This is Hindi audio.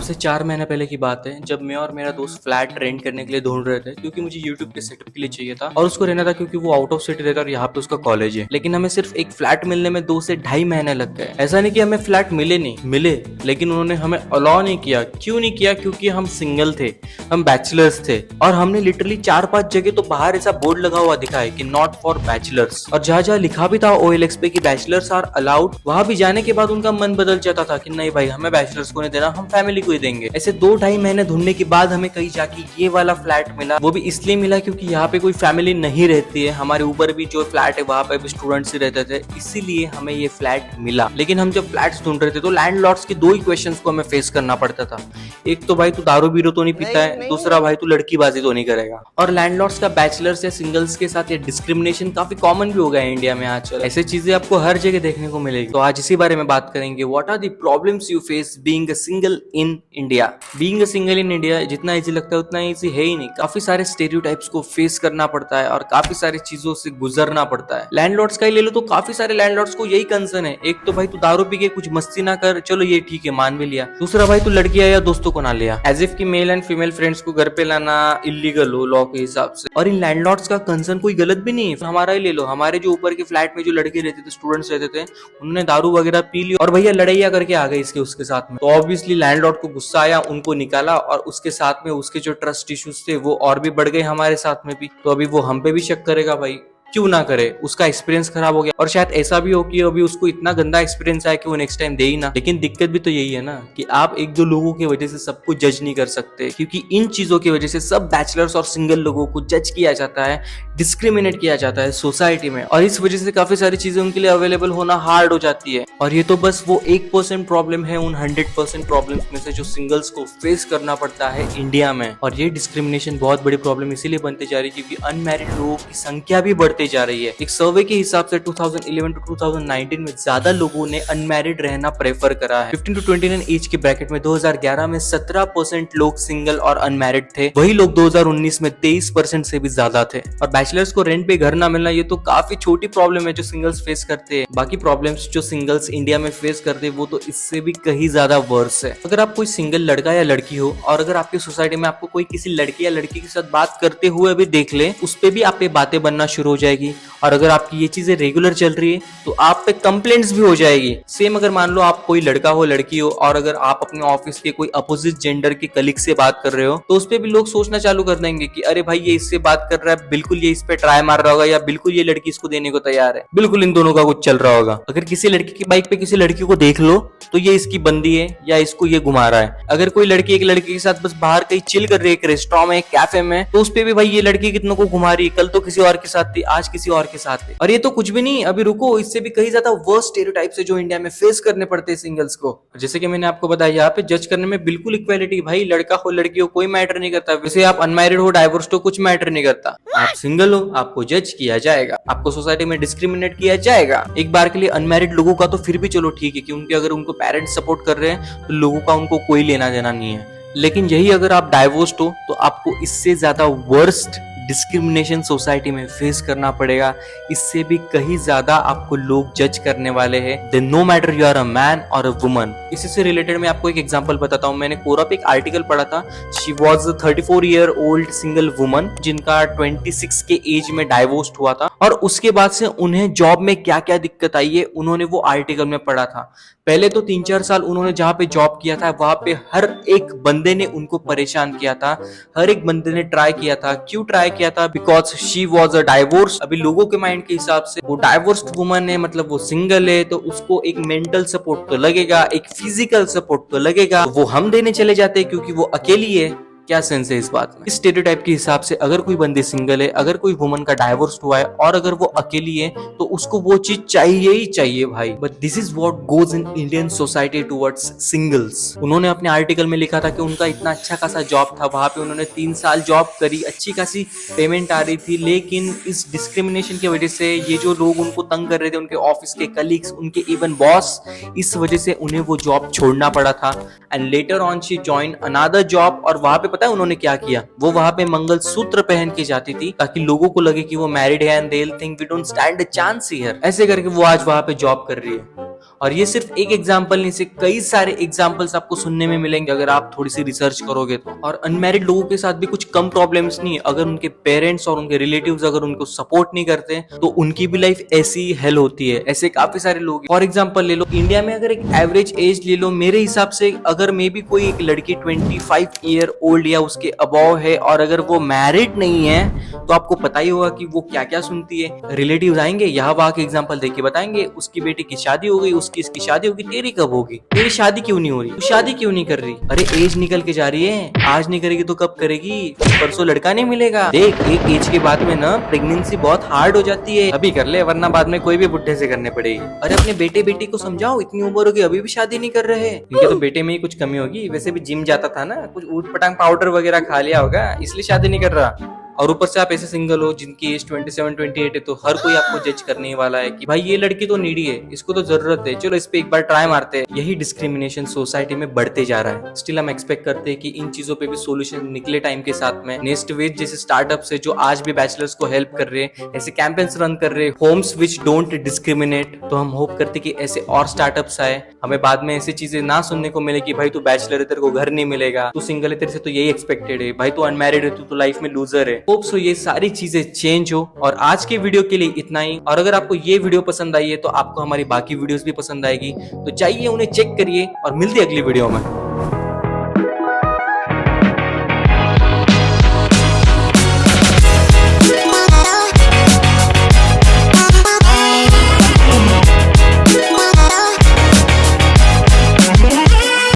से 4 महीने पहले की बात है जब मैं और मेरा दोस्त फ्लैट रेंट करने के लिए ढूंढ रहे थे क्योंकि मुझे यूट्यूब के सेटअप के लिए चाहिए था और उसको रहना था क्योंकि वो आउट ऑफ सिटी रहता और यहाँ पे उसका कॉलेज है। लेकिन हमें सिर्फ एक फ्लैट मिलने में 2 से ढाई महीने लग गए। ऐसा नहीं कि हमें फ्लैट मिले नहीं मिले, लेकिन उन्होंने हमें अलाउ नहीं किया। क्यों नहीं किया? क्योंकि हम सिंगल थे, हम बैचलर्स थे और हमने लिटरली 4-5 जगह तो बाहर ऐसा बोर्ड लगा हुआ दिखा है कि नॉट फॉर बैचलर्स, और जहाँ जहाँ लिखा भी था OLX पे कि बैचलर्स आर अलाउड, वहां भी जाने के बाद उनका मन बदल जाता था कि नहीं भाई, हमें बैचलर्स को नहीं देना, हम फैमिली को ही देंगे। ऐसे 2-2.5 महीने ढूंढने के बाद हमें कहीं जाके ये वाला फ्लैट मिला। वो भी इसलिए मिला क्योंकि यहाँ पे कोई फैमिली नहीं रहती है। हमारे ऊपर भी जो फ्लैट है वहां पे भी स्टूडेंट्स ही रहते थे, इसीलिए हमें ये फ्लैट मिला। लेकिन हम जब फ्लैट्स ढूंढ रहे थे तो लैंडलॉर्ड्स के 2 ही क्वेश्चंस को हमें फेस करना पड़ता था। एक तो भाई तू दारू बीरो तो नहीं पीता है, दूसरा भाई तू लड़कीबाजी तो नहीं करेगा। और लैंडलॉर्ड्स का बैचलर्स या सिंगल्स के साथ ये डिस्क्रिमिनेशन काफी कॉमन भी हो गया है इंडिया में आजकल। ऐसी चीजें आपको हर जगह देखने को मिलेगी। तो आज इसी बारे में बात करेंगे, what are the problems you face being a single in India. Being a single in India जितना इजी लगता है उतना इजी है ही नहीं। काफी सारे स्टेरियोटाइप्स को फेस करना पड़ता है और काफी सारी चीजों से गुजरना पड़ता है। लैंडलॉर्ड्स का ही ले लो तो काफी सारे लैंडलॉर्ड्स को यही कंसर्न है। एक तो भाई तू दारू पी के कुछ मस्ती ना कर, चलो ये ठीक है, मान भी लिया। दूसरा भाई तू लड़कियां या दोस्तों को ना लिया, एज इफ की मेल एंड फीमेल फ्रेंड्स को घर पे लाना इलीगल हो लॉ के हिसाब से। और इन लैंडलॉर्ड्स का कंसर्न कोई गलत भी नहीं है। हमारा ही ले लो, हमारे जो ऊपर के फ्लैट में जो लड़के रहते थे, स्टूडेंट्स रहते थे, उन्होंने दारू वगैरह पी ली और भैया लड़ाइया करके आ गए इसके उसके साथ में। तो ऑब्वियसली लैंडलॉर्ड को गुस्सा आया, उनको निकाला और उसके साथ में उसके जो ट्रस्ट इश्यूज थे वो और भी बढ़ गए हमारे साथ में भी। तो अभी वो हम पे भी शक करेगा भाई, क्यों ना करे। उसका एक्सपीरियंस खराब हो गया और शायद ऐसा भी हो कि अभी उसको इतना गंदा एक्सपीरियंस आया कि वो नेक्स्ट टाइम दे ही ना। लेकिन दिक्कत भी तो यही है ना कि आप 1-2 लोगों की वजह से सबको जज नहीं कर सकते, क्योंकि इन चीजों की वजह से सब बैचलर्स और सिंगल लोगों को जज किया जाता है, डिस्क्रिमिनेट किया जाता है सोसाइटी में, और इस वजह से काफी सारी चीजें उनके लिए अवेलेबल होना हार्ड हो जाती है। और ये तो बस वो 1% प्रॉब्लम है उन 100% प्रॉब्लम में से जो सिंगल्स को फेस करना पड़ता है इंडिया में। और ये डिस्क्रिमिनेशन बहुत बड़ी प्रॉब्लम इसीलिए बनती जा रही है क्योंकि अनमैरिड लोगों की संख्या भी बढ़ती जा रही है। एक सर्वे के हिसाब से 2011 टू 2019 में ज्यादा लोगों ने अनमैरिड रहना प्रेफर करा है। 15 to 29 एज के ब्रैकेट में 2011 में 17% लोग सिंगल और अनमैरिड थे, वही लोग 2019 में 23% से भी ज्यादा थे। और बैचलर्स को रेंट पे घर ना मिलना ये तो काफी छोटी प्रॉब्लम है जो सिंगल्स फेस करते हैं। बाकी प्रॉब्लम्स जो सिंगल्स इंडिया में फेस करते हैं वो तो इससे भी कहीं ज्यादा वर्स है। अगर आप कोई सिंगल लड़का या लड़की हो और अगर आपकी सोसाइटी में आपको कोई किसी लड़के या लड़की के साथ बात करते हुए भी देख ले, उस पे भी आप पे बातें बनना शुरू हो जाएगी। और अगर आपकी ये चीजें रेगुलर चल रही है तो आप पे कंप्लेंट्स भी हो जाएगी। सेम अगर मान लो आप कोई लड़का हो लड़की हो और अगर आप अपने ऑफिस के कोई अपोजिट जेंडर के कलीग से बात कर रहे हो तो उस पे भी लोग सोचना चालू कर देंगे कि अरे भाई ये इससे बात कर रहा है, बिल्कुल ये इस पे ट्राई मार रहा होगा या बिल्कुल ये लड़की इसको देने को तैयार है, बिल्कुल इन दोनों का कुछ चल रहा होगा। अगर किसी लड़की की बाइक पे किसी लड़की को देख लो तो ये इसकी बंदी है या इसको ये घुमा रहा है। अगर कोई लड़की एक लड़के के साथ बस बाहर कहीं चिल कर रही है, एक रेस्टोरेंट में, एक कैफे में, तो उस पे भी भाई ये लड़की कितनों को घुमा रही है, कल तो किसी और के साथ थी, आज किसी और के साथ है। और ये तो कुछ भी नहीं, अभी रुको, इससे भी कहीं ज्यादा वर्स्ट स्टेरियोटाइप्स है जो इंडिया में फेस करने पड़ते हैं सिंगल्स को। जैसे कि मैंने आपको बताया, यहाँ पे जज करने में बिल्कुल इक्वालिटी, भाई लड़का हो लड़की हो कोई मैटर नहीं करता। वैसे आप अनमैरिड हो, डाइवोर्स हो, कुछ मैटर नहीं करता। आप सिंगल हो, आपको जज किया जाएगा, आपको सोसाइटी में डिस्क्रिमिनेट किया जाएगा। एक बार के लिए अनमैरिड लोगों का तो फिर भी चलो ठीक है कि उनके अगर उनको पेरेंट्स सपोर्ट कर रहे हैं तो लोगों का उनको कोई लेना देना नहीं है। लेकिन यही अगर आप डाइवोर्स्ड हो तो आपको इससे ज्यादा वर्स्ट डिस्क्रिमिनेशन सोसाइटी में फेस करना पड़ेगा। इससे भी कहीं ज्यादा आपको लोग जज करने वाले हैं, then no matter you are a man और अ वुमन। इसी से रिलेटेड मैं आपको एक एग्जांपल बताता हूँ। मैंने कोरा पे एक आर्टिकल पढ़ा था। She was a 34 year old single woman जिनका 26 के एज में डाइवोर्स हुआ था और उसके बाद से उन्हें जॉब में क्या क्या दिक्कत आई है उन्होंने वो आर्टिकल में पढ़ा था। पहले तो 3-4 साल उन्होंने जहां पे जॉब किया था वहां पे हर एक बंदे ने उनको परेशान किया था, हर एक बंदे ने ट्राई किया था। क्यों ट्राई किया था? Because she was a divorce. अभी लोगों के माइंड के हिसाब से वो डाइवोर्स्ड वुमन है, मतलब वो सिंगल है, तो उसको एक मेंटल सपोर्ट तो लगेगा, एक फिजिकल सपोर्ट तो लगेगा, वो हम देने चले जाते हैं क्योंकि वो अकेली है। क्या सेंस है इस बात में? इस स्टेरियोटाइप के हिसाब से अगर कोई बंदी सिंगल है, अगर कोई वुमन का डाइवोर्स हुआ है और अगर वो अकेली है तो उसको वो चीज चाहिए ही चाहिए भाई। But this is what goes in Indian society towards singles. उन्होंने अपने आर्टिकल में लिखा था कि उनका इतना अच्छा खासा जॉब था, वहां पे उन्होंने 3 साल जॉब करी, अच्छी खासी पेमेंट आ रही थी, लेकिन इस डिस्क्रिमिनेशन की वजह से ये जो लोग उनको तंग कर रहे थे, उनके ऑफिस के कलीग्स, उनके इवन बॉस, इस वजह से उन्हें वो जॉब छोड़ना पड़ा था। And later on she join another job और वहां पे पता है उन्होंने क्या किया? वो वहां पे मंगलसूत्र पहन के जाती थी ताकि लोगों को लगे कि वो मैरिड है and they will think we don't stand a chance here. ऐसे करके वो आज वहां पे जॉब कर रही है। और ये सिर्फ एक एग्जाम्पल नहीं, से कई सारे एग्जाम्पल्स आपको सुनने में मिलेंगे अगर आप थोड़ी सी रिसर्च करोगे तो। और अनमैरिड लोगों के साथ भी कुछ कम प्रॉब्लम्स नहीं है, अगर उनके पेरेंट्स और उनके रिलेटिव्स अगर उनको सपोर्ट नहीं करते तो उनकी भी लाइफ ऐसी हेल होती है। ऐसे काफी सारे लोग, फॉर एग्जाम्पल ले लो इंडिया में, अगर एक एवरेज एज ले लो, मेरे हिसाब से अगर मे बी कोई एक लड़की 25 ईयर ओल्ड या उसके अबव है और अगर वो मैरिड नहीं है तो आपको पता ही होगा कि वो क्या क्या सुनती है। रिलेटिव्स आएंगे यहाँ वहां के एग्जाम्पल देके बताएंगे उसकी बेटी की शादी हो गई, उसकी इसकी शादी होगी, तेरी कब होगी, तेरी शादी क्यों नहीं हो रही, तू शादी क्यों नहीं कर रही, अरे एज निकल के जा रही है, आज नहीं करेगी तो कब करेगी, परसों लड़का नहीं मिलेगा। देख एक एज के बाद में ना प्रेगनेंसी बहुत हार्ड हो जाती है, अभी कर ले वरना बाद में कोई भी बुढ़े से करने पड़ेगी। अरे अपने बेटे बेटी को समझाओ, इतनी उम्र होगी अभी भी शादी नहीं कर रहे, इनके तो बेटे में ही कुछ कमी होगी, वैसे भी जिम जाता था ना, कुछ ऊट पटांग पाउडर वगैरह खा लिया होगा इसलिए शादी नहीं कर रहा। और ऊपर से आप ऐसे सिंगल हो जिनकी एज 27-28 है, तो हर कोई आपको जज करने ही वाला है कि भाई ये लड़की तो नीडी है, इसको तो जरूरत है, चलो इस पे एक बार ट्राई मारते हैं। यही डिस्क्रिमिनेशन सोसाइटी में बढ़ते जा रहा है। स्टिल हम एक्सपेक्ट करते हैं कि इन चीजों पे भी सोल्यूशन निकले टाइम के साथ में। नेस्ट वेज जैसे स्टार्टअप्स है जो आज भी बैचलर्स को हेल्प कर रहे हैं, ऐसे कैंपेन्स रन कर रहे हैं, होम्स विच डोंट डिस्क्रिमिनेट। तो हम होप करते कि ऐसे और स्टार्टअप्स आए, हमें बाद में ऐसी चीजें ना सुनने को मिले कि भाई तू बैचलर है तेरे को घर नहीं मिलेगा, तू सिंगल है तेरे से तो यही एक्सपेक्टेड है, भाई तू अनमैरिड है तू लाइफ में लूजर है। होप सो ये सारी चीजें चेंज हो। और आज के वीडियो के लिए इतना ही। और अगर आपको ये वीडियो पसंद आई है तो आपको हमारी बाकी वीडियोस भी पसंद आएगी, तो जाइए उन्हें चेक करिए और मिलते हैं अगली वीडियो में।